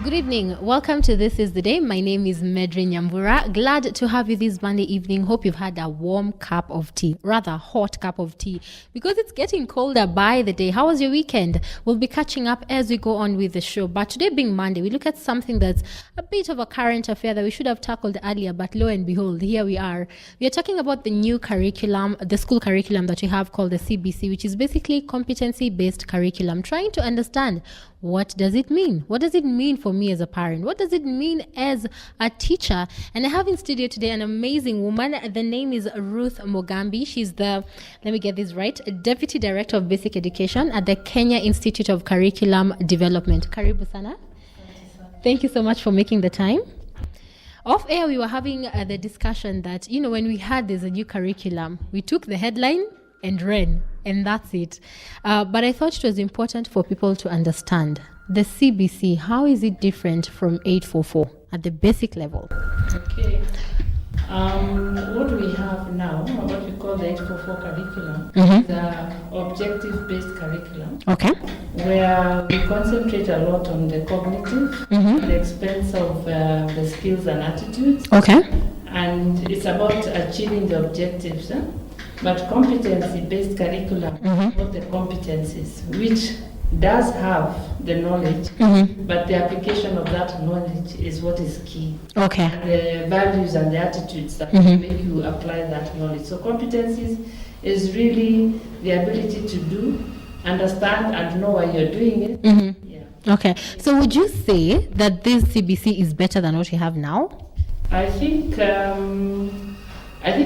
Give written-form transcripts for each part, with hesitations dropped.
Good evening. Welcome to This is the Day. My name is Medri Nyambura. Glad to have you this Monday evening. Hope you've had a warm cup of tea, rather hot cup of tea, because it's getting colder by the day. How was your weekend? We'll be catching up as we go on with the show. But today being Monday, we look at something that's a bit of a current affair that we should have tackled earlier, but lo and behold, here we are. We are talking about the new curriculum, the school curriculum that we have called the CBC, which is basically competency-based curriculum, trying to understand what does it mean? What does it mean for me as a parent? What does it mean as a teacher? And I have in studio today an amazing woman. The name is Ruth Mugambi. She's the, let me get this right, Deputy Director of Basic Education at the Kenya Institute of Curriculum Development. Karibu sana. Thank you so much for making the time. Off air, we were having the discussion that, you know, when we had there's a new curriculum, we took the headline and ran, and that's it. But I thought it was important for people to understand the CBC. How is it different from 844 at the basic level? Okay. What we have now, what we call the 844 curriculum, is the objective-based curriculum. Okay. Where we concentrate a lot on the cognitive, at the expense of the skills and attitudes. Okay. And it's about achieving the objectives. But competency-based curriculum, not the competencies, which does have the knowledge, but the application of that knowledge is what is key. Okay. The values and the attitudes that make you apply that knowledge. So competencies is really the ability to do, understand, and know why you're doing it. Yeah. Okay. So would you say that this CBC is better than what you have now? I think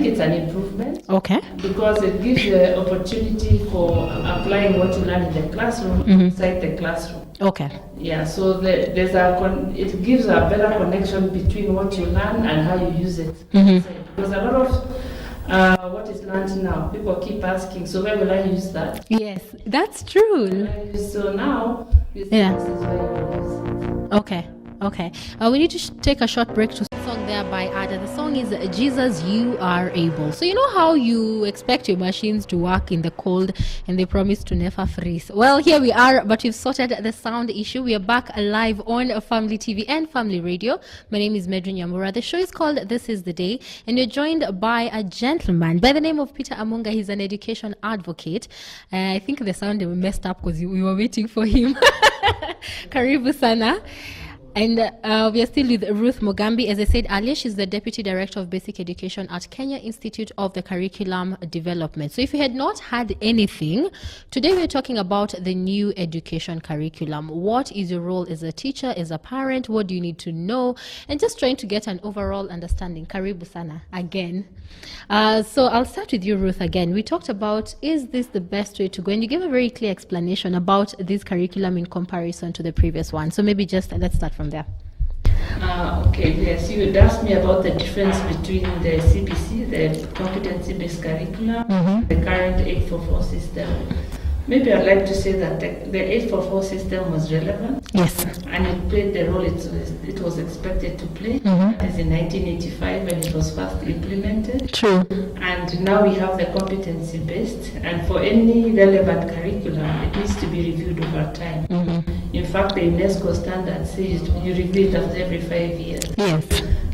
it's an improvement. Okay. Because it gives the opportunity for applying what you learn in the classroom inside the classroom. Okay. Yeah, so it gives a better connection between what you learn and how you use it. Because a lot of what is learned now, people keep asking, so where will I use that? Yes, that's true. So now, this is where you use it. Okay. Okay. We need to take a short break to song there by Ada. The song is Jesus, You Are Able. So you know how you expect your machines to work in the cold and they promise to never freeze. Well, here we are, but we've sorted the sound issue. We are back live on Family TV and Family Radio. My name is Medri Nyambura. The show is called This is the Day, and you're joined by a gentleman by the name of Peter Amunga. He's an education advocate. I think the sound messed up because we were waiting for him. Karibu sana. And we are still with Ruth Mugambi. As I said earlier, she's the Deputy Director of Basic Education at Kenya Institute of the Curriculum Development. So if you had not had anything, today we're talking about the new education curriculum. What is your role as a teacher, as a parent? What do you need to know? And just trying to get an overall understanding. Karibu sana again. So I'll start with you, Ruth, again. We talked about, is this the best way to go? And you gave a very clear explanation about this curriculum in comparison to the previous one. So maybe just let's start from there. Okay, yes, you would ask me about the difference between the CBC, the competency-based curriculum, the current 844 system. Maybe I'd like to say that the 844 system was relevant. Yes. And it played the role it was expected to play. As in 1985 when it was first implemented. True. And now we have the competency-based. And for any relevant curriculum, it needs to be reviewed over time. In fact, the UNESCO standard says you review it after every 5 years. Yes.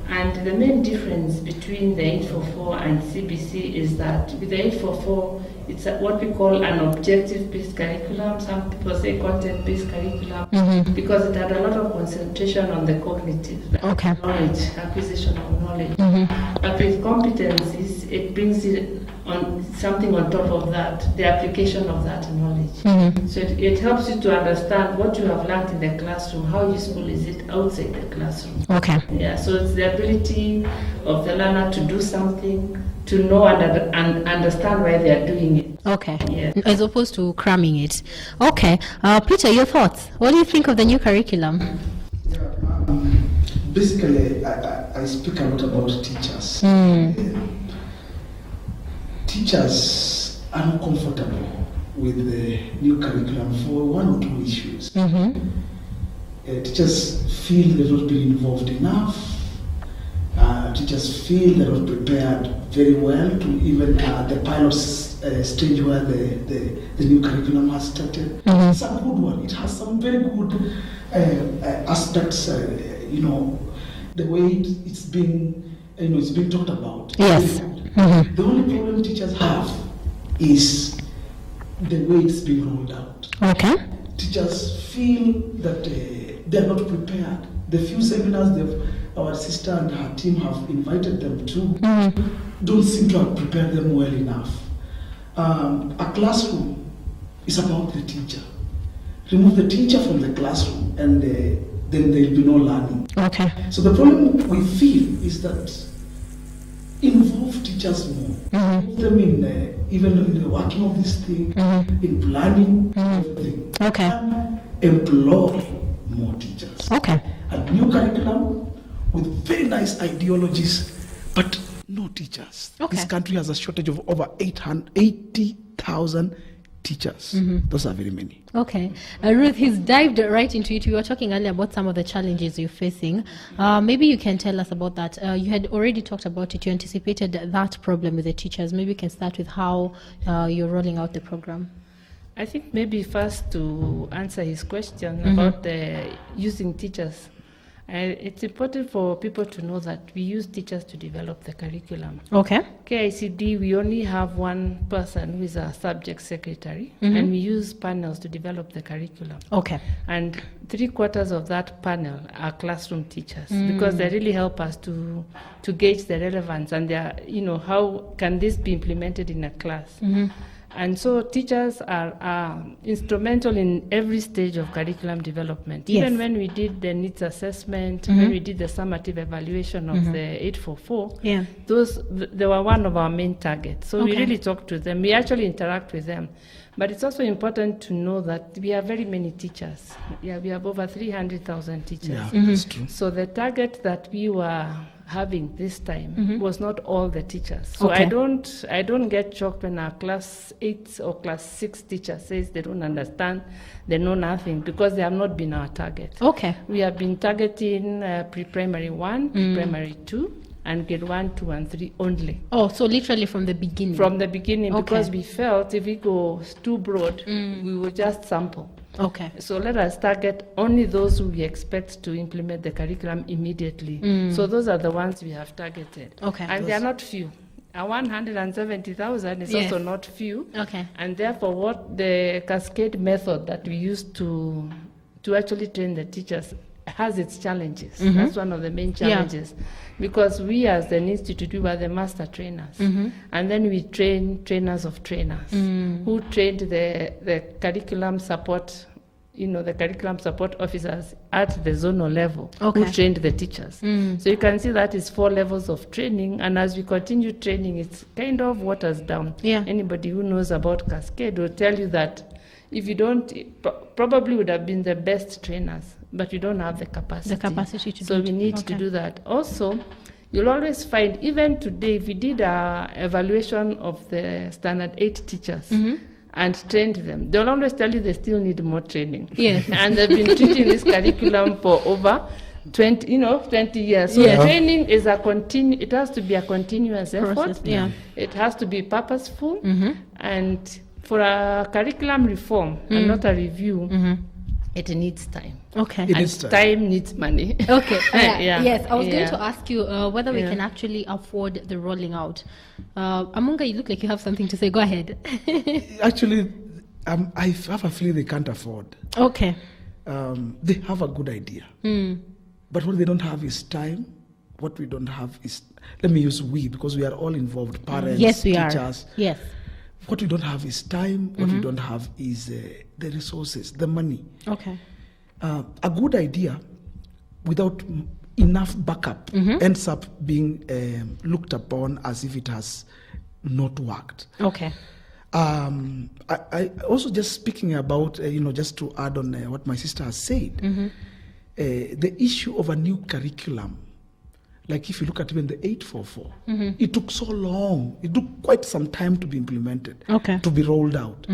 And the main difference between the 844 and CBC is that with the 844, it's what we call an objective-based curriculum. Some people say content-based curriculum because it had a lot of concentration on the cognitive knowledge, acquisition of knowledge. But with competencies, it brings it on something on top of that, the application of that knowledge. So it helps you to understand what you have learned in the classroom, how useful is it outside the classroom. Okay. Yeah, so it's the ability of the learner to do something, to know and understand why they are doing it. Okay. Yeah. As opposed to cramming it. Okay. Peter, your thoughts? What do you think of the new curriculum? Basically, I speak a lot about teachers. Teachers are not comfortable with the new curriculum for one or two issues. Teachers feel they've not been involved enough. Teachers feel they're not prepared very well to even the pilot stage where the new curriculum has started. It's a good one. It has some very good aspects. The way it's being talked about. Yes. The only problem teachers have is the way it's being rolled out. Okay. Teachers feel that they are not prepared. The few seminars our sister and her team have invited them to don't seem to have prepared them well enough. A classroom is about the teacher. Remove the teacher from the classroom and then there will be no learning. Okay. So the problem we feel is that involve teachers more. Involve them in even in the working of this thing, in planning everything. Okay. And employ more teachers. Okay. A new curriculum with very nice ideologies, but no teachers. Okay. This country has a shortage of over 80,000 teachers. Those are very many. Okay. Ruth, he's dived right into it. We were talking earlier about some of the challenges you're facing. Maybe you can tell us about that. You had already talked about it. You anticipated that problem with the teachers. Maybe you can start with how you're rolling out the program. I think maybe first to answer his question about using teachers. It's important for people to know that we use teachers to develop the curriculum. Okay. KICD, we only have one person who is a subject secretary, and we use panels to develop the curriculum. Okay. And 3/4 of that panel are classroom teachers because they really help us to gauge the relevance and how can this be implemented in a class. And so teachers are instrumental in every stage of curriculum development. Yes. Even when we did the needs assessment, when we did the summative evaluation of the 844, they were one of our main targets. So we really talk to them. We actually interact with them. But it's also important to know that we have very many teachers. Yeah, we have over 300,000 teachers. Yeah, that's true. So the target that we were having this time was not all the teachers. So Okay. I don't get shocked when our class 8 or class 6 teacher says they don't understand, they know nothing, because they have not been our target. Okay. We have been targeting pre-primary 1, pre-primary 2, and grade 1, 2, and 3 only. Oh, so literally from the beginning. From the beginning, Okay. because we felt if we go too broad, we will just sample. Okay. So let us target only those who we expect to implement the curriculum immediately. So those are the ones we have targeted. Okay. And they are not few. 170,000 is Yes. also not few. Okay. And therefore, what the cascade method that we use to actually train the teachers has its challenges. That's one of the main challenges. Because we as an institute, we were the master trainers. And then we train trainers of trainers who trained the curriculum support, the curriculum support officers at the zonal level who trained the teachers. So you can see that is 4 levels of training. And as we continue training, it's kind of waters down. Yeah. Anybody who knows about Cascade will tell you that if you don't, probably would have been the best trainers, but you don't have the capacity. The capacity to So do we it. need to do that. Also, you'll always find, even today, if we did an evaluation of the standard 8 teachers and trained them, they'll always tell you they still need more training. Yes. And they've been teaching this curriculum for over 20 years. So Yes. training is it has to be a continuous effort. Process, yeah. It has to be purposeful. And for a curriculum reform and not a review, it needs time. Okay. It And is time. time needs money. Okay. Yeah. Yes, I was going Yeah. to ask you whether we Yeah. can actually afford the rolling out. Amunga, you look like you have something to say. Go ahead. Actually, I have a feeling they can't afford. Okay. They have a good idea. But what they don't have is time. What we don't have is, let me use we, because we are all involved, parents, Yes, we teachers. are. Yes. What we don't have is time. What we don't have is the resources, the money. Okay. A good idea without enough backup ends up being looked upon as if it has not worked. Okay. I also, just speaking about, just to add on what my sister has said, the issue of a new curriculum, like if you look at even the 844, it took so long. It took quite some time to be implemented, to be rolled out.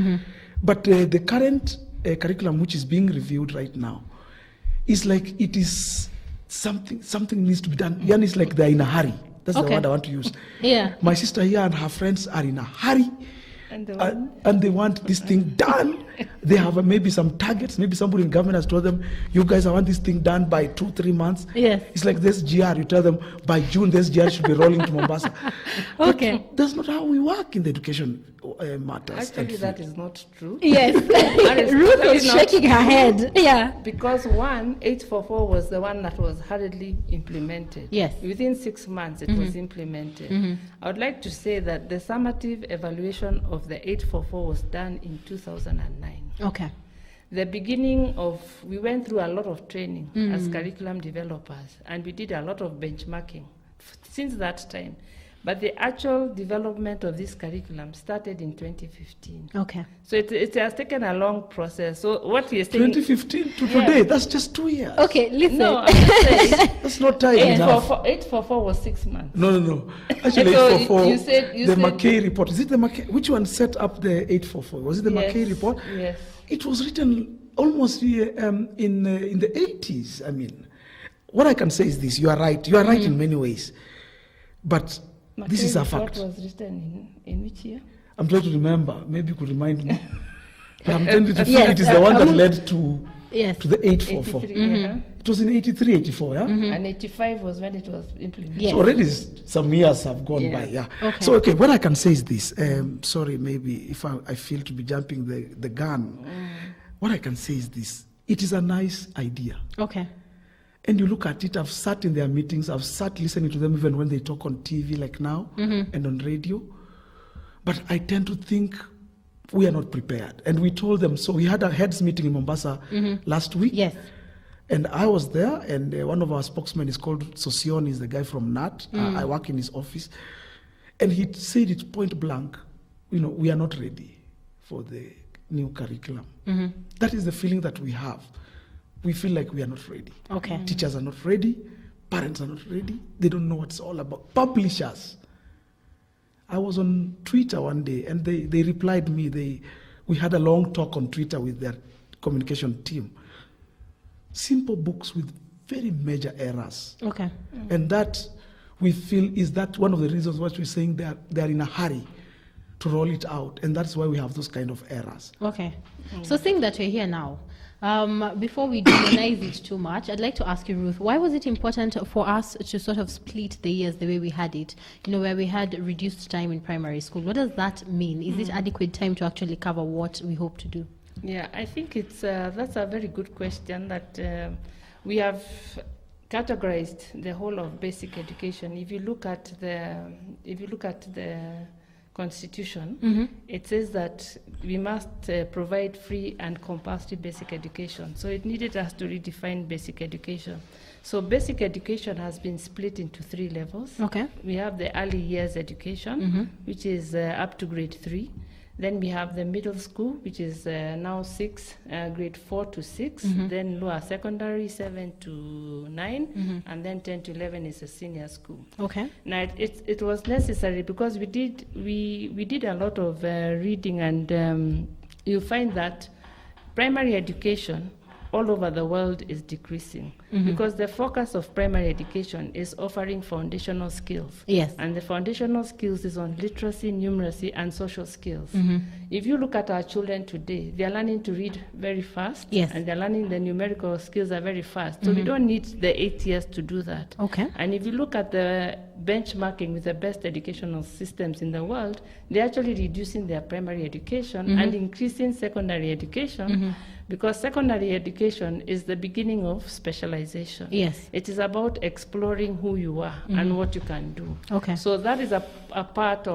But the current curriculum, which is being reviewed right now, is like it is something needs to be done. Yan is like they're in a hurry. That's the word I want to use. Yeah. My sister here and her friends are in a hurry and they want this thing done. They have maybe some targets. Maybe somebody in government has told them, you guys, I want this thing done by 2-3 months. Yes. It's like this GR. You tell them, by June, this GR should be rolling to Mombasa. Okay. But that's not how we work in the education matters. Actually, that is not true. Yes. Ruth is shaking her head. Yeah. Because 844 was the one that was hurriedly implemented. Yes. Within 6 months, it was implemented. I would like to say that the summative evaluation of the 844 was done in 2009. Okay. The beginning of, we went through a lot of training as curriculum developers, and we did a lot of benchmarking since that time. But the actual development of this curriculum started in 2015. Okay. So it has taken a long process. So what we are saying... 2015 to today, that's just 2 years. Okay, listen. No, I'm just saying... That's not time enough. 844 was 6 months. No. Actually, So 844, you said the McKay report. Is it the McKay? Which one set up the 844? Was it the Yes, McKay report? Yes. It was written almost in the 80s. I mean, what I can say is this. You are right. You are right in many ways. But this is a fact. What was written in which year? I'm trying to remember. Maybe you could remind me. But I'm trying to feel Yes, it is the one that led to Yes. the 844. 83, yeah. It was in 83, 84, yeah? And 85 was when it was implemented. Yes. So already some years have gone Yeah. by, yeah. Okay. So, okay, what I can say is this. Sorry, maybe if I feel to be jumping the gun. What I can say is this. It is a nice idea. Okay. And you look at it, I've sat in their meetings, I've sat listening to them even when they talk on TV like now and on radio. But I tend to think we are not prepared. And we told them, so we had a heads meeting in Mombasa last week. Yes. And I was there, and one of our spokesmen is called Sosion, he's the guy from NAT. I work in his office. And he said it point blank, we are not ready for the new curriculum. That is the feeling that we have. We feel like we are not ready. Okay. Teachers are not ready. Parents are not ready. They don't know what it's all about. Publishers. I was on Twitter one day, and they replied me. We had a long talk on Twitter with their communication team. Simple books with very major errors. Okay. And that we feel is that one of the reasons why we're saying they are in a hurry to roll it out, and that's why we have those kind of errors. Okay. So seeing that you're here now, before we demonize it too much, I'd like to ask you, Ruth, why was it important for us to sort of split the years the way we had it, where we had reduced time in primary school? What does that mean? Is it adequate time to actually cover what we hope to do? Yeah, I think that's a very good question that we have categorized the whole of basic education. If you look at the Constitution, it says that we must provide free and compulsory basic education. So it needed us to redefine basic education. So basic education has been split into 3 levels. Okay. We have the early years education, which is up to grade 3. Then we have the middle school, which is now 6, grade 4 to 6. Then lower secondary, 7 to 9. And then 10 to 11 is a senior school. Okay. Now it was necessary because we did a lot of reading, and you find that primary education all over the world is decreasing because the focus of primary education is offering foundational skills. Yes. And the foundational skills is on literacy, numeracy, and social skills. If you look at our children today, they're learning to read very fast. Yes. And they're learning the numerical skills are very fast. So we don't need the 8 years to do that. Okay. And if you look at the benchmarking with the best educational systems in the world, they're actually reducing their primary education and increasing secondary education because secondary education is the beginning of specialization. Yes. It is about exploring who you are and what you can do. Okay. So that is a part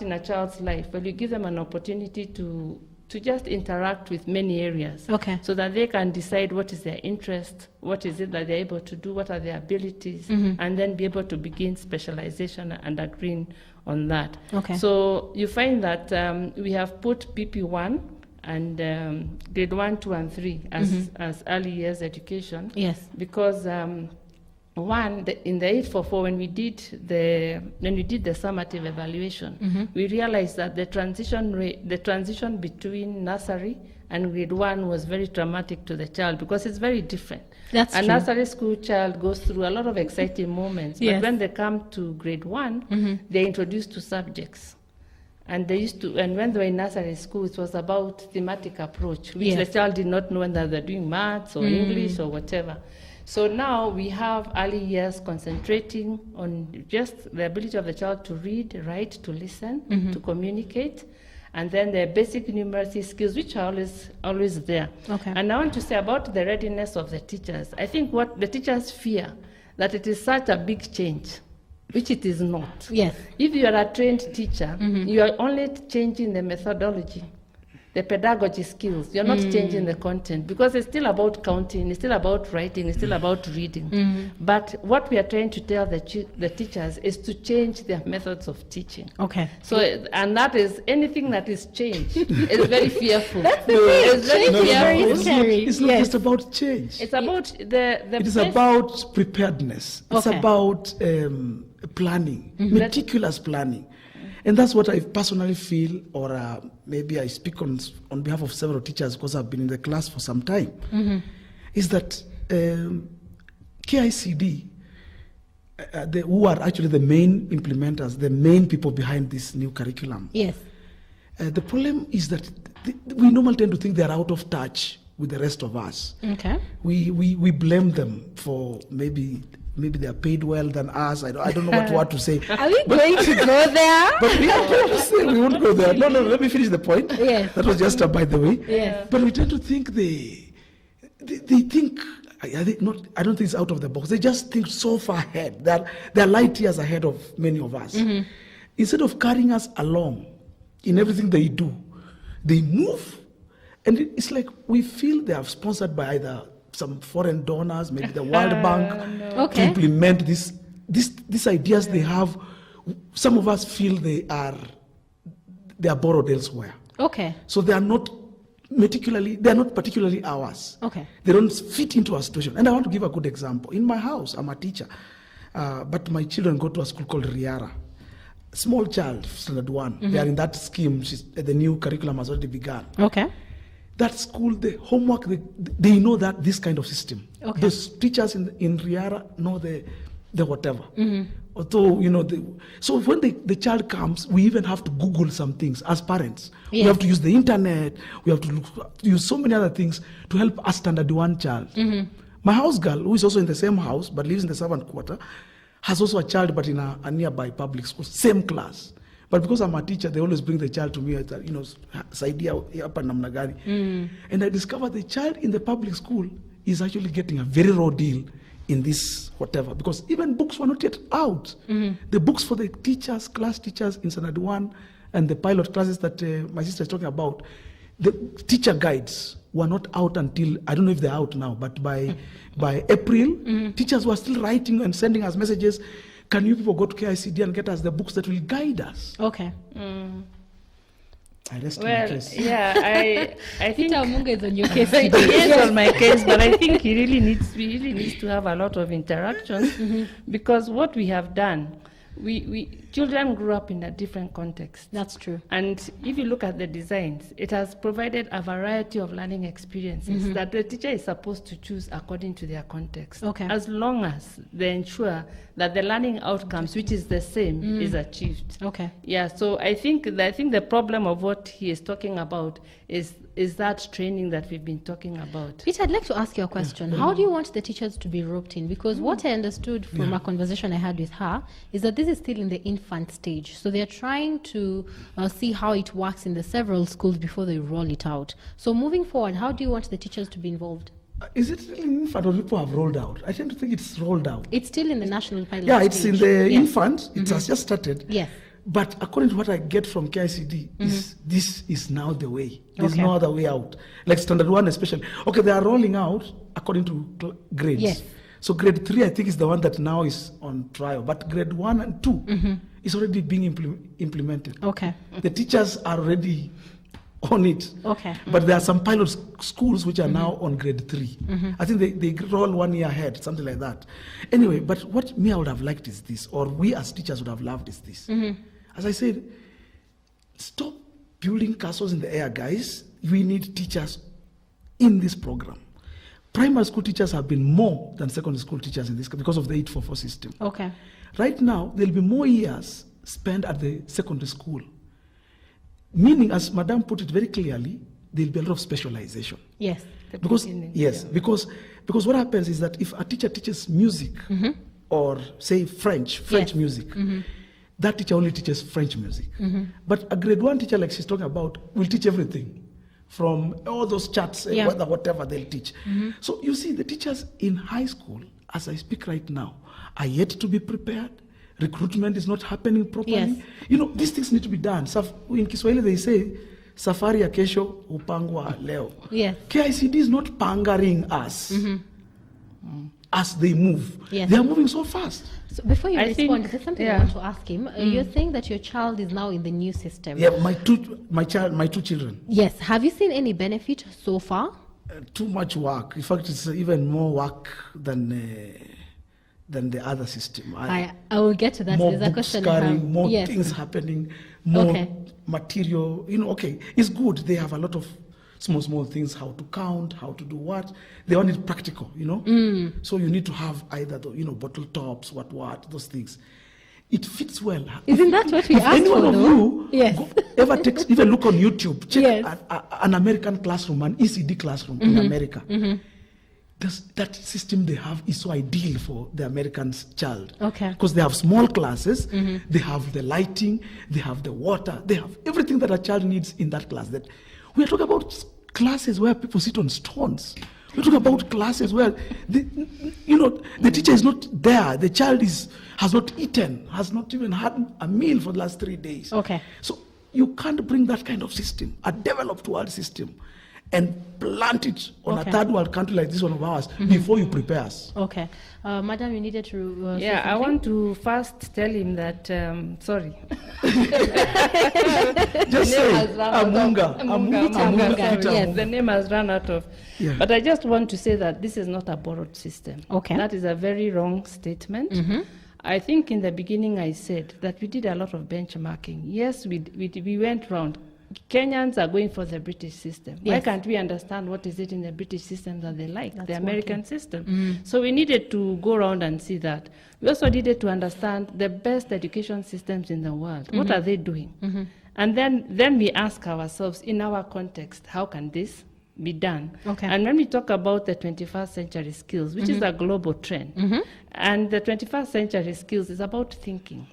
in a child's life where you give them an opportunity to just interact with many areas. Okay. So that they can decide what is their interest, what is it that they're able to do, what are their abilities, and then be able to begin specialization and agreeing on that. Okay. So you find that we have put PP1 and grade 1, 2, and 3 as early years education. Yes. Because in the 844, when we did the summative evaluation, we realized that the transition between nursery and grade 1 was very traumatic to the child because it's very different. That's a true. nursery school child goes through a lot of exciting moments, Yes. but when they come to grade 1, they're introduced to subjects. And they used to, and when they were in nursery school, it was about thematic approach, which Yes. the child did not know whether they're doing maths or English or whatever. So now we have early years concentrating on just the ability of the child to read, write, to listen, to communicate, and then the basic numeracy skills, which are always there. Okay. And I want to say about the readiness of the teachers. I think what the teachers fear, that it is such a big change, which it is not. Yes. If you are a trained teacher, you are only changing the methodology, the pedagogy skills. You're not changing the content, because it's still about counting, it's still about writing, it's still about reading. But what we are trying to tell the teachers is to change their methods of teaching. Okay. So, and that is, anything that is changed is very fearful. That's the thing. It's very Change is very fearful. scary. It's not Yes. just about change. It's about the It is best- about preparedness. It's Okay. about planning, meticulous planning. And that's what I personally feel, or maybe I speak on behalf of several teachers because I've been in the class for some time, is that KICD, who are actually the main implementers, the main people behind this new curriculum, Yes. the problem is that we normally tend to think they're out of touch with the rest of us. Okay. We blame them for maybe they are paid well than us. I don't know what to say. Are we going to go there? But we have to say we won't go there. No, let me finish the point. Yes. That was just by the way. Yes. But we tend to think they think, I don't think it's out of the box. They just think so far ahead. They're light years ahead of many of us. Instead of carrying us along in everything they do, they move. And it's like we feel they are sponsored by either some foreign donors, maybe the World Bank, to Okay. implement these ideas they have. Some of us feel they are borrowed elsewhere. Okay. So they are not particularly ours. Okay. They don't fit into our situation. And I want to give a good example. In my house, I'm a teacher, but my children go to a school called Riara. Small child, standard 1. They are in that scheme. The new curriculum has already begun. Okay. That school, the homework, they know that this kind of system. Okay. Those teachers in Riara know the whatever. Although, so when the child comes, we even have to Google some things as parents. Yeah. We have to use the internet. We have to use so many other things to help a standard 1 child. My house girl, who is also in the same house but lives in the servant quarter, has also a child but in a nearby public school, same class. But because I'm a teacher, they always bring the child to me, saidia hapa namna gani. And I discovered the child in the public school is actually getting a very raw deal in this whatever, because even books were not yet out. The books for the teachers, class teachers in Standard 1 and the pilot classes that my sister is talking about, the teacher guides were not out until, I don't know if they're out now, but by April, teachers were still writing and sending us messages. Can you people go to KICD and get us the books that will guide us? Okay. I rest my Well, case. yeah, I think Peter Munga is on your case he today. is on my case, but I think we really needs to have a lot of interactions because what we have done, we children grew up in a different context. That's true. And if you look at the designs, it has provided a variety of learning experiences that the teacher is supposed to choose according to their context. Okay. As long as they ensure that the learning outcomes, which is the same, is achieved. Okay. Yeah, so I think the problem of what he is talking about is that training that we've been talking about. Peter, I'd like to ask you a question. How do you want the teachers to be roped in? Because what I understood from a conversation I had with her is that this is still in the infant stage. So they're trying to see how it works in the several schools before they roll it out. So moving forward, how do you want the teachers to be involved? Is it really infant or people have rolled out? I tend to think it's rolled out. It's still in the national pilot Yeah, it's in stage. the Yes. infant. It has just started. Yes. But according to what I get from KICD, this is now the way. There's Okay. no other way out. Like Standard 1 especially. Okay, they are rolling out according to grades. Yes. So grade 3, I think, is the one that now is on trial. But grade 1 and 2 is already being implemented. Okay. The teachers are already on it. Okay. But there are some pilot schools which are now on grade 3. I think they roll 1 year ahead, something like that. Anyway, but what I would have liked is this, or we as teachers would have loved is this. As I said, stop building castles in the air, guys. We need teachers in this program. Primary school teachers have been more than secondary school teachers in this because of the 844 system. Okay. Right now, there'll be more years spent at the secondary school. Meaning, as Madame put it very clearly, there'll be a lot of specialization. Yes. Because because what happens is that if a teacher teaches music or say French music, that teacher only teaches French music. But a grade 1 teacher, like she's talking about, will teach everything from all those charts, whatever they'll teach. So you see, the teachers in high school, as I speak right now, are yet to be prepared. Recruitment is not happening properly. Yes. These things need to be done. In Kiswahili they say, safari ya kesho upangwa leo. Yes. KICD is not pangering us as they move. Yes. They are moving so fast. So before you respond, there's something I want to ask him. You're saying that your child is now in the new system. Yeah, my two children. Yes. Have you seen any benefit so far? Too much work. In fact, it's even more work than the other system. I will get to that. More There's a books question. carrying, more things happening, more material. It's good. They have a lot of small things, how to count, how to do what. They want it practical, So you need to have either the, bottle tops, what, those things. It fits well. Isn't that what we asked for, though? Yes. Even look on YouTube, check an American classroom, an ECD classroom in America. That system they have is so ideal for the American child. Okay. Because they have small classes, they have the lighting, they have the water, they have everything that a child needs in that class. That we are talking about classes where people sit on stones. We're talking about classes where the teacher is not there. The child has not eaten, has not even had a meal for the last 3 days. Okay. So you can't bring that kind of system, a developed world system, and plant it on a third world country like this one of ours before you prepare us. Okay. Madam, you needed to say I want to first tell him that, sorry. Just say, Amunga. Yes, the name has run out of. Yeah. But I just want to say that this is not a borrowed system. Okay. That is a very wrong statement. I think in the beginning I said that we did a lot of benchmarking. Yes, we went round. Kenyans are going for the British system. Yes. Why can't we understand what is it in the British system that they like, the American system? So we needed to go around and see that. We also needed to understand the best education systems in the world. What are they doing? And then we ask ourselves, in our context, how can this be done? Okay. And when we talk about the 21st century skills, which is a global trend, and the 21st century skills is about thinking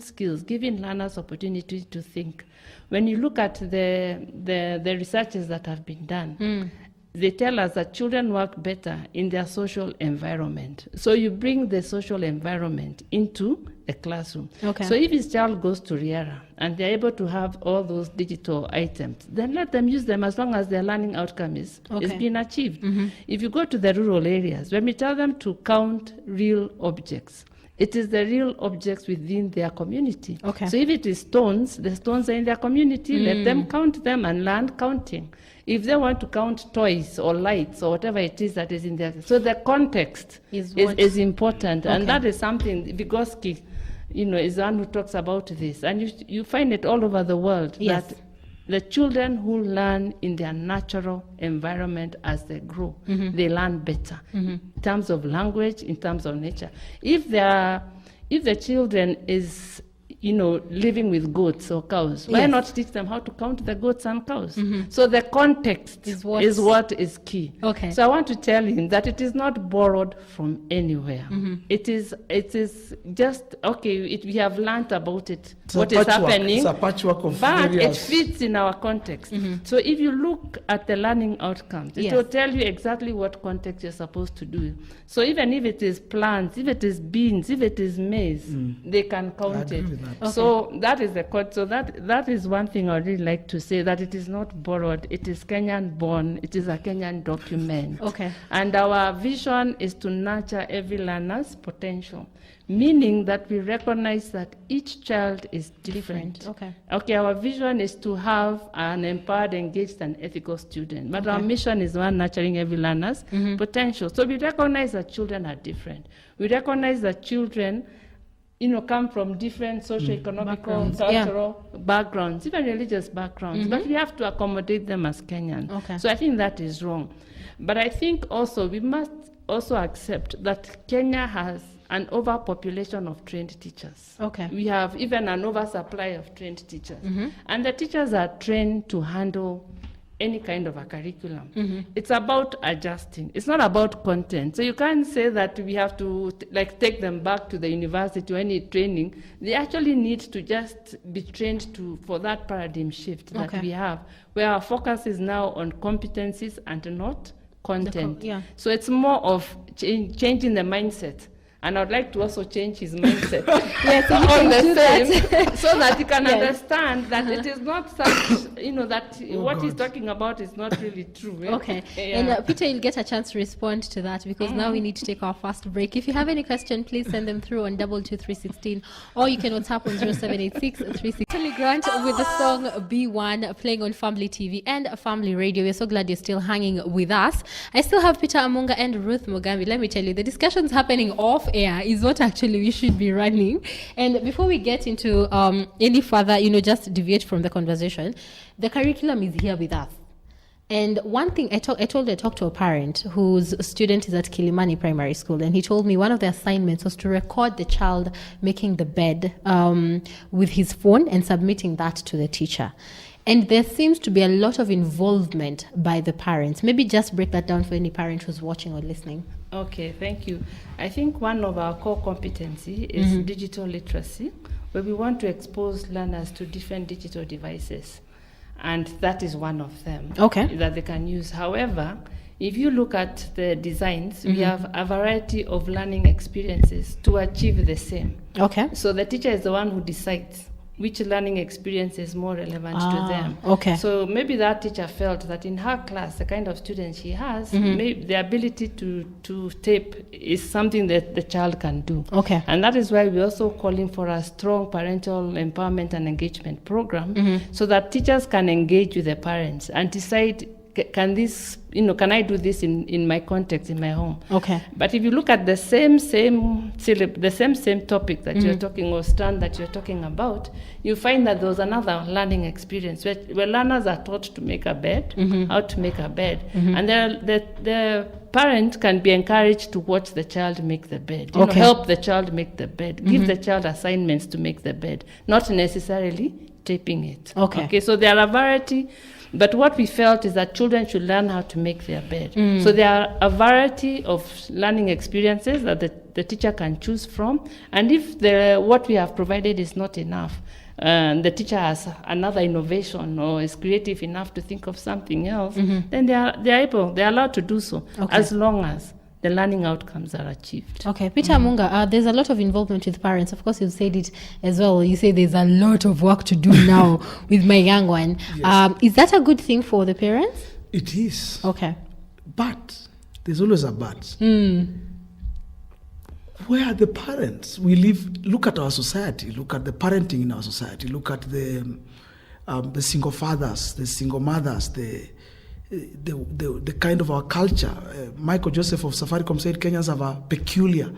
skills, giving learners opportunity to think. When you look at the researches that have been done, they tell us that children work better in their social environment. So you bring the social environment into the classroom. Okay. So if his child goes to Riara and they're able to have all those digital items, then let them use them as long as their learning outcome is being achieved. If you go to the rural areas, when we tell them to count real objects, it is the real objects within their community. Okay. So if it is stones, the stones are in their community. Let them count them and learn counting. If they want to count toys or lights or whatever it is that is in there, so the context is important, and that is something Vygotsky, is the one who talks about this, and you find it all over the world. Yes. That the children who learn in their natural environment as they grow, they learn better in terms of language, in terms of nature. If the children is living with goats or cows, why not teach them how to count the goats and cows? So the context is what is key. Okay. So I want to tell him that it is not borrowed from anywhere. It is just we have learned about it. What is happening? It's a patchwork of but various. It fits in our context. So if you look at the learning outcomes, it will tell you exactly what context you're supposed to do. So even if it is plants, if it is beans, if it is maize, they can count it. Okay. So that is the code. So that is one thing I'd really like to say, that it is not borrowed. It is Kenyan born. It is a Kenyan document. Okay. And our vision is to nurture every learner's potential, meaning that we recognize that each child is different. Okay, our vision is to have an empowered, engaged, and ethical student. But our mission is one, nurturing every learner's potential. So we recognize that children are different. We recognize that children come from different socio-economical, cultural backgrounds, even religious backgrounds. But we have to accommodate them as Kenyans. Okay. So I think that is wrong. But I think also we must also accept that Kenya has an overpopulation of trained teachers. Okay. We have even an oversupply of trained teachers. And the teachers are trained to handle any kind of a curriculum. It's about adjusting. It's not about content. So you can't say that we have to take them back to the university or any training. They actually need to just be trained for that paradigm shift that we have, where our focus is now on competencies and not content. So it's more of changing the mindset. And I'd like to also change his mindset on the same, so that he can understand that it is not such, that what he's talking about is not really true. Okay. And Peter, you'll get a chance to respond to that, because now we need to take our first break. If you have any question, please send them through on 22316, or you can WhatsApp on 0786 36. Grant with the song B1 playing on Family TV and Family Radio. We're so glad you're still hanging with us. I still have Peter Amunga and Ruth Mugambi. Let me tell you, the discussions happening off air is what actually we should be running. And before we get into any further, just deviate from the conversation, the curriculum is here with us. And one thing I talked to a parent whose student is at Kilimani Primary School, and he told me one of the assignments was to record the child making the bed with his phone and submitting that to the teacher. And there seems to be a lot of involvement by the parents. Maybe just break that down for any parent who's watching or listening. Okay, thank you. I think one of our core competency is digital literacy, where we want to expose learners to different digital devices. And that is one of them that they can use. However, if you look at the designs, we have a variety of learning experiences to achieve the same. Okay. So the teacher is the one who decides which learning experience is more relevant to them. Okay. So maybe that teacher felt that in her class, the kind of student she has, maybe the ability to tape is something that the child can do. Okay. And that is why we're also calling for a strong parental empowerment and engagement program, so that teachers can engage with the parents and decide, can I do this in my context, in my home? Okay. But if you look at the same topic that you're talking, or strand that you're talking about, you find that there's another learning experience where learners are taught to make a bed, how to make a bed. And the parent can be encouraged to watch the child make the bed, help the child make the bed, give the child assignments to make the bed, not necessarily taping it. Okay. So there are a variety. But what we felt is that children should learn how to make their bed. So there are a variety of learning experiences that the teacher can choose from. And if what we have provided is not enough, the teacher has another innovation or is creative enough to think of something else, then they're allowed to do so, as long as the learning outcomes are achieved. Okay, Peter Amunga, there's a lot of involvement with parents. Of course, you've said it as well. You say there's a lot of work to do now with my young one. Yes. Is that a good thing for the parents? It is. Okay. But there's always a but. Where are the parents? We look at our society, look at the parenting in our society, look at the single fathers, the single mothers, the kind of our culture. Michael Joseph of Safaricom said Kenyans have a peculiar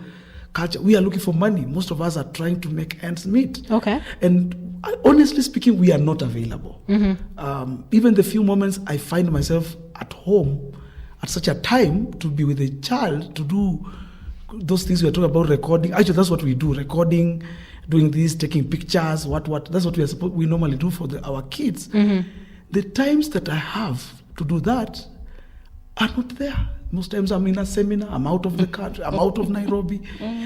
culture. We are looking for money. Most of us are trying to make ends meet. Okay. And honestly speaking, we are not available. Even the few moments I find myself at home at such a time to be with a child, to do those things we are talking about, recording. Actually, that's what we do, recording, doing this, taking pictures, that's what we normally do for our kids. The times that I have to do that are not there. Most times I'm in a seminar, I'm out of the country, I'm out of Nairobi.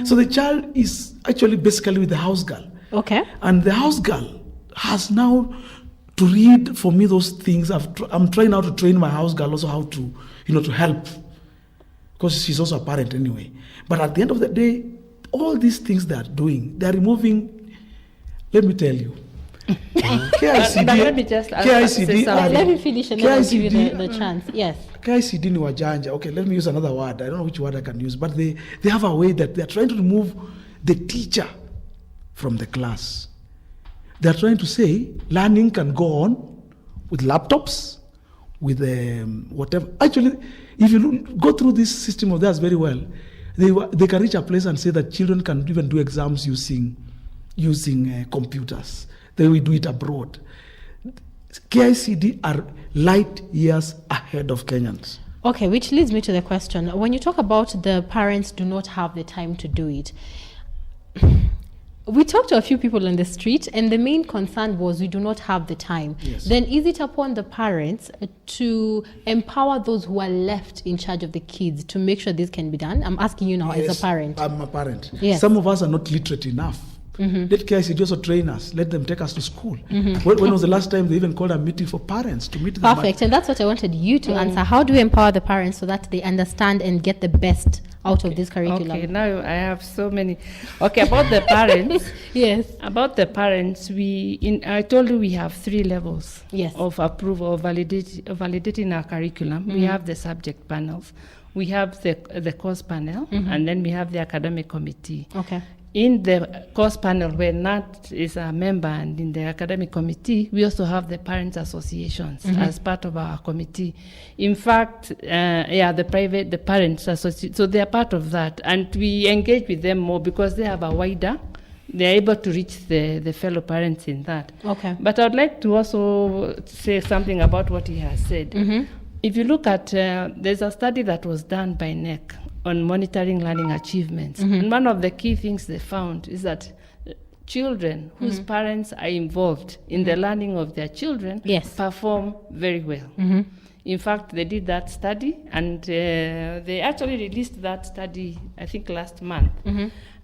So the child is actually basically with the house girl. Okay. And the house girl has now to read for me those things. I'm trying now to train my house girl also how to, to help. Because she's also a parent anyway. But at the end of the day, all these things they are doing, they are removing, let me tell you, KICD, let me just let me finish and then I'll give you the chance. Yes. KICD ni wajanja. Okay, let me use another word. I don't know which word I can use, but they have a way that they are trying to remove the teacher from the class. They are trying to say learning can go on with laptops, with whatever. Actually, if you go through this system of theirs very well, they can reach a place and say that children can even do exams using computers. Then we do it abroad. KICD are light years ahead of Kenyans. Okay, which leads me to the question. When you talk about the parents do not have the time to do it, we talked to a few people on the street, and the main concern was we do not have the time. Yes. Then is it upon the parents to empower those who are left in charge of the kids to make sure this can be done? I'm asking you now as a parent. I'm a parent. Yes. Some of us are not literate enough. Let KICD also train us. Let them take us to school. When was the last time they even called a meeting for parents to meet them? Perfect. And that's what I wanted you to answer. How do we empower the parents so that they understand and get the best out of this curriculum? Okay, now I have so many. Okay, about the parents. Yes. About the parents, I told you we have 3 levels Yes. of approval or validating our curriculum. We have the subject panels, we have the course panel, and then we have the academic committee. Okay. In the course panel, where Nat is a member, and in the academic committee, we also have the parents' associations as part of our committee. In fact, the parents association, so they are part of that, and we engage with them more because they have a wider. They're able to reach the fellow parents in that. Okay. But I'd like to also say something about what he has said. If you look at, there's a study that was done by NEC on monitoring learning achievements. And one of the key things they found is that children whose parents are involved in the learning of their children perform very well. In fact, they did that study, and they actually released that study, I think, last month.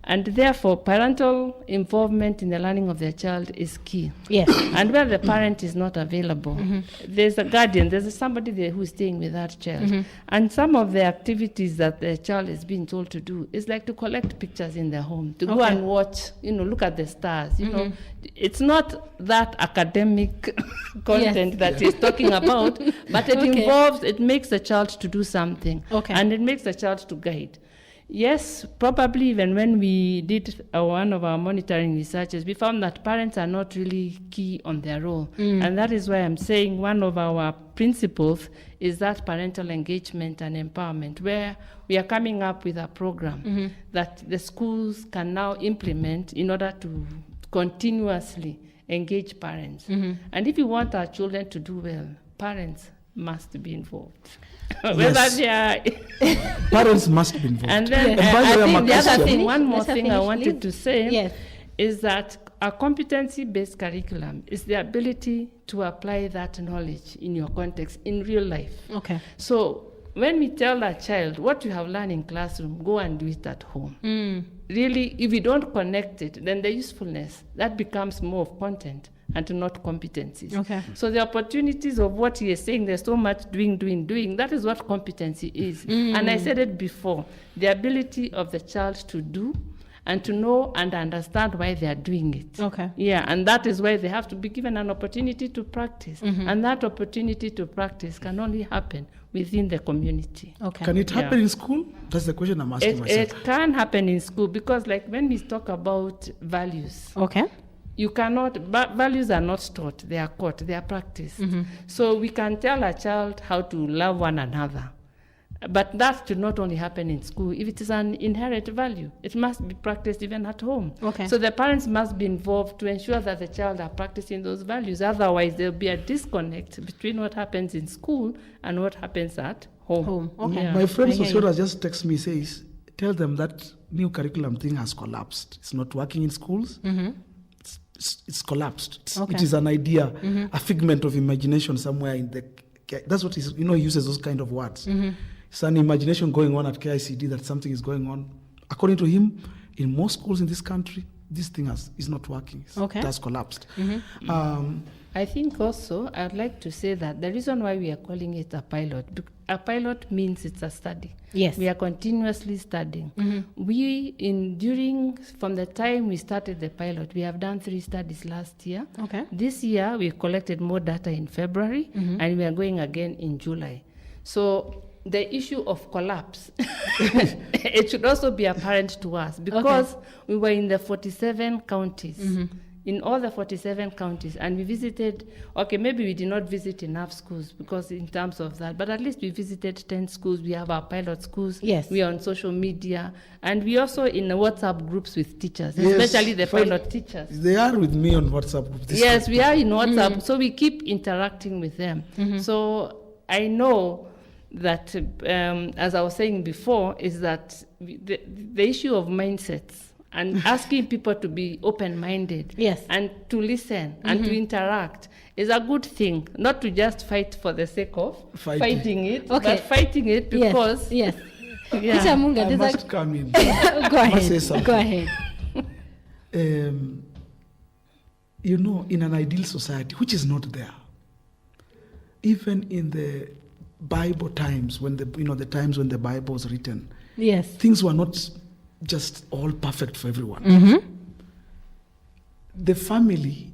And therefore, parental involvement in the learning of their child is key. Yes. And where the parent is not available, there's a guardian, there's somebody there who's staying with that child. And some of the activities that the child is being told to do is like to collect pictures in their home, to go and watch, look at the stars. It's not that academic content that he's talking about, but it makes the child to do something. And it makes the child to guide. Yes, probably even when we did one of our monitoring researches, we found that parents are not really key on their role. And that is why I'm saying one of our principles is that parental engagement and empowerment, where we are coming up with a program that the schools can now implement in order to continuously engage parents. And if we want our children to do well, parents must be involved. Parents must be involved. And then I think the other thing, one more thing I wanted to say is that a competency-based curriculum is the ability to apply that knowledge in your context, in real life. Okay. So when we tell a child what you have learned in classroom, go and do it at home. Really, if you don't connect it, then the usefulness, that becomes more of content and not competencies. Okay. So the opportunities of what he is saying, there's so much doing, that is what competency is. And I said it before, the ability of the child to do and to know and understand why they are doing it. Okay. Yeah, and that is why they have to be given an opportunity to practice. And that opportunity to practice can only happen within the community. Okay. Can it happen in school? That's the question I'm asking myself. It can happen in school because, like, when we talk about values, you cannot, values are not taught, they are caught, they are practiced. So we can tell a child how to love one another. But that should not only happen in school. If it is an inherent value, it must be practiced even at home. So the parents must be involved to ensure that the child are practicing those values. Otherwise, there will be a disconnect between what happens in school and what happens at home. My friend Sosora just texts me, says, tell them that new curriculum thing has collapsed. It's not working in schools. It's collapsed. It is an idea, a figment of imagination somewhere in the... That's what he uses those kind of words. It's an imagination going on at KICD that something is going on. According to him, in most schools in this country, this thing is not working. It has collapsed. I think also, I'd like to say that the reason why we are calling it a pilot means it's a study. Yes. We are continuously studying. From the time we started the pilot, we have done 3 studies last year. This year, we collected more data in February, and we are going again in July. So the issue of collapse, it should also be apparent to us because we were in the 47 counties. In all the 47 counties, and we visited, maybe we did not visit enough schools because in terms of that, but at least we visited 10 schools. We have our pilot schools. We are on social media, and we also in the WhatsApp groups with teachers, especially the pilot teachers. They are with me on WhatsApp groups. We are in WhatsApp, so we keep interacting with them. So I know that, as I was saying before, is that the issue of mindsets and asking people to be open-minded, yes, and to listen and to interact is a good thing, not to just fight for the sake of fighting it, but fighting it because... Yes. Yeah. Peter Munga, I must come in. Go I must say ahead. something. Go ahead. You know, in an ideal society, which is not there, even in the Bible times, when the times when the Bible was written, Yes. things were not just all perfect for everyone. Mm-hmm. The family,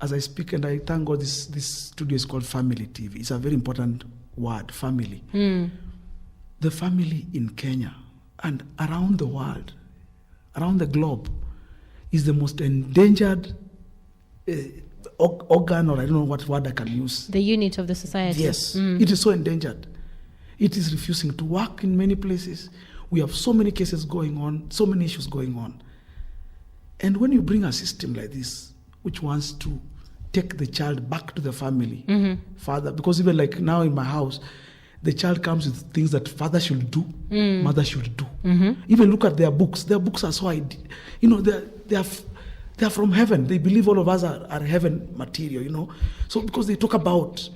as I speak, and I thank God this studio is called Family TV. It's a very important word, family. The family in Kenya and around the world, around the globe, is the most endangered organ, or I don't know what word I can use. The unit of the society. Yes, it is so endangered. It is refusing to work in many places. We have so many cases going on, so many issues going on. And when you bring a system like this, which wants to take the child back to the family, father, because even like now in my house, the child comes with things that father should do, mother should do. Even look at their books. Their books are so, they are from heaven. They believe all of us are heaven material, So because they talk about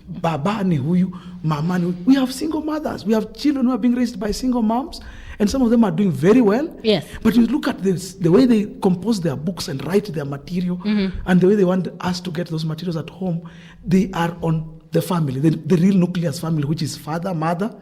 Baba ni huyu, Mama ni huyu. We have single mothers. We have children who are being raised by single moms, and some of them are doing very well. Yes. But you look at this, the way they compose their books and write their material, and the way they want us to get those materials at home, they are on the family, the real nucleus family, which is father, mother,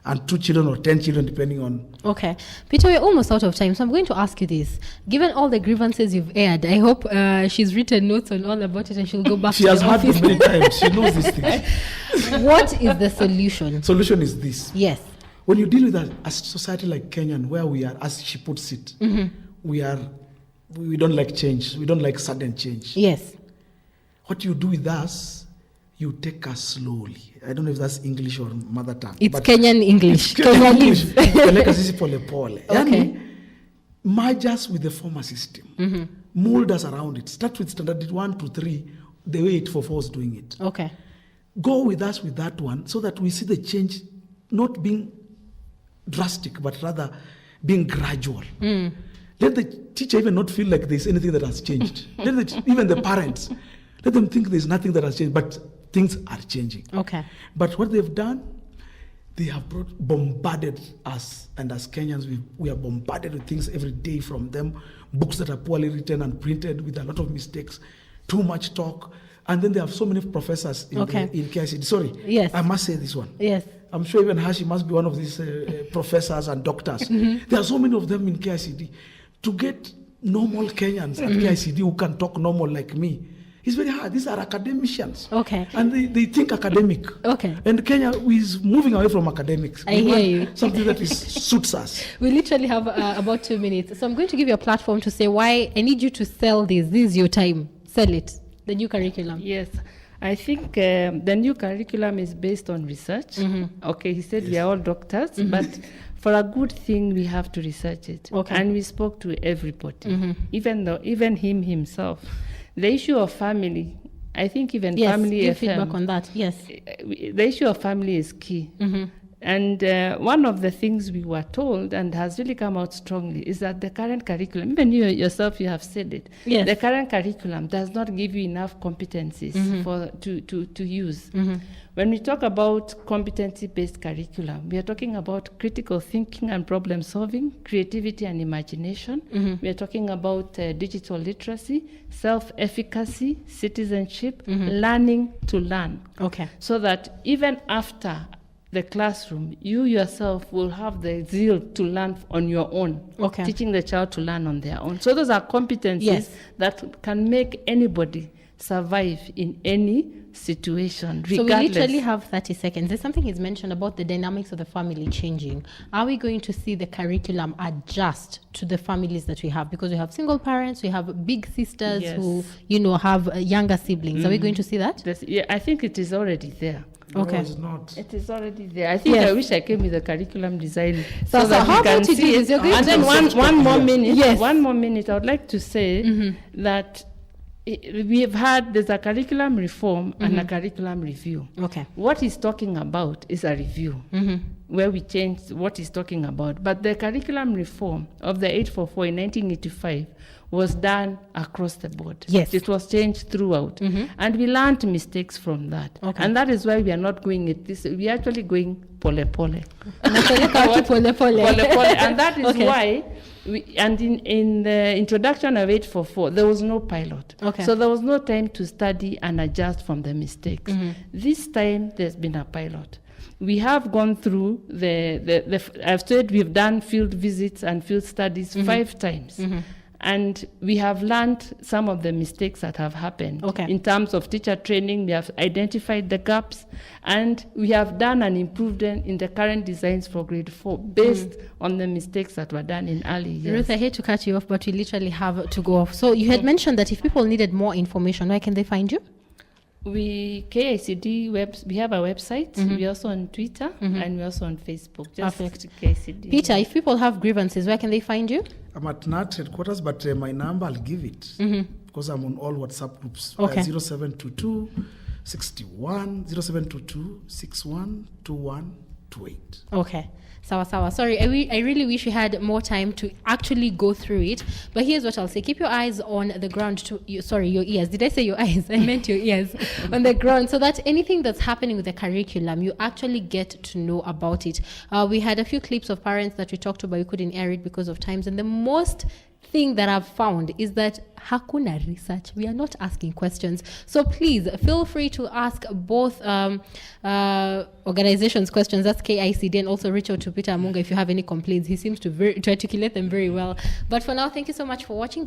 and 2 children or 10 children, depending on... Okay. Peter, we're almost out of time, so I'm going to ask you this. Given all the grievances you've aired, I hope she's written notes on all about it and she'll go back She to has the heard office. them many times. She knows these things. What is the solution? Solution is this. Yes. When you deal with a society like Kenya, where we are, as she puts it, we don't like change. We don't like sudden change. Yes. What you do with us, you take us slowly. I don't know if that's English or mother tongue. It's Kenyan English. Kenyan English. English. Peleka sisi pole pole. Okay. Yani, merge us with the former system. Mold us around it. Start with standard 1 to 3, the way 844 is doing it. Okay. Go with us with that one so that we see the change not being drastic, but rather being gradual. Let the teacher even not feel like there's anything that has changed. Even the parents, let them think there's nothing that has changed, but things are changing. Okay. But what they've done, they have bombarded us, and as Kenyans, we are bombarded with things every day from them, books that are poorly written and printed with a lot of mistakes, too much talk, and then they have so many professors in KICD. Sorry, yes, I must say this one. Yes. I'm sure even Hashi must be one of these professors and doctors. There are so many of them in KICD. To get normal Kenyans at KICD who can talk normal like me, it's very hard. These are academicians. Okay. And they think academic. Okay. And Kenya is moving away from academics. I hear you. Something that suits us. We literally have about 2 minutes. So I'm going to give you a platform to say why I need you to sell this. This is your time. Sell it. The new curriculum. Yes. I think the new curriculum is based on research. Okay, he said we are all doctors, but for a good thing, we have to research it. Okay. And we spoke to everybody, even him himself. The issue of family, I think even family... Yes, give feedback on that, yes. The issue of family is key. And one of the things we were told, and has really come out strongly, is that the current curriculum, even you yourself, you have said it, the current curriculum does not give you enough competencies to use. When we talk about competency-based curriculum, we are talking about critical thinking and problem solving, creativity and imagination. We are talking about digital literacy, self-efficacy, citizenship, learning to learn. Okay. So that even after the classroom, you yourself will have the zeal to learn on your own, teaching the child to learn on their own. So those are competencies that can make anybody survive in any situation, regardless. So we literally have 30 seconds. There's something he's mentioned about the dynamics of the family changing. Are we going to see the curriculum adjust to the families that we have? Because we have single parents, we have big sisters who, have younger siblings. Are we going to see that? I think it is already there. Okay. No, it's not. It is already there. I think I wish I came with a curriculum design so that how you can see it. And then one more minute. Yes. 1 more minute. I would like to say that there's a curriculum reform and a curriculum review. Okay. What he's talking about is a review where we changed what he's talking about. But the curriculum reform of the 844 in 1985 was done across the board. Yes. It was changed throughout. And we learned mistakes from that. Okay. And that is why we are not going at this. We are actually going pole. Pole. And that is why, in the introduction of 844, there was no pilot. Okay. So there was no time to study and adjust from the mistakes. This time, there's been a pilot. We have gone through I've said we've done field visits and field studies 5 times. And we have learned some of the mistakes that have happened. Okay. In terms of teacher training, we have identified the gaps, and we have done and improved them in the current designs for grade 4 based on the mistakes that were done in early years. Ruth, I hate to cut you off, but we literally have to go off. So you had mentioned that if people needed more information, where can they find you? KICD we have a website. We're also on Twitter and we're also on Facebook. Just Perfect. KICD. Peter, if people have grievances, where can they find you? I'm at NAT headquarters, but my number, I'll give it. Because I'm on all WhatsApp groups. Okay. 0722 61 0722 61 2128. Okay. Sawa. Sorry, I really wish we had more time to actually go through it. But here's what I'll say. Keep your eyes on the ground. Your ears. Did I say your eyes? I meant your ears. On the ground. So that anything that's happening with the curriculum, you actually get to know about it. We had a few clips of parents that we talked about. We couldn't air it because of times. And the most thing that I've found is that hakuna research. We are not asking questions. So please feel free to ask both organizations questions. That's KICD, and also reach out to Peter Amunga if you have any complaints. He seems to articulate them very well. But for now, thank you so much for watching.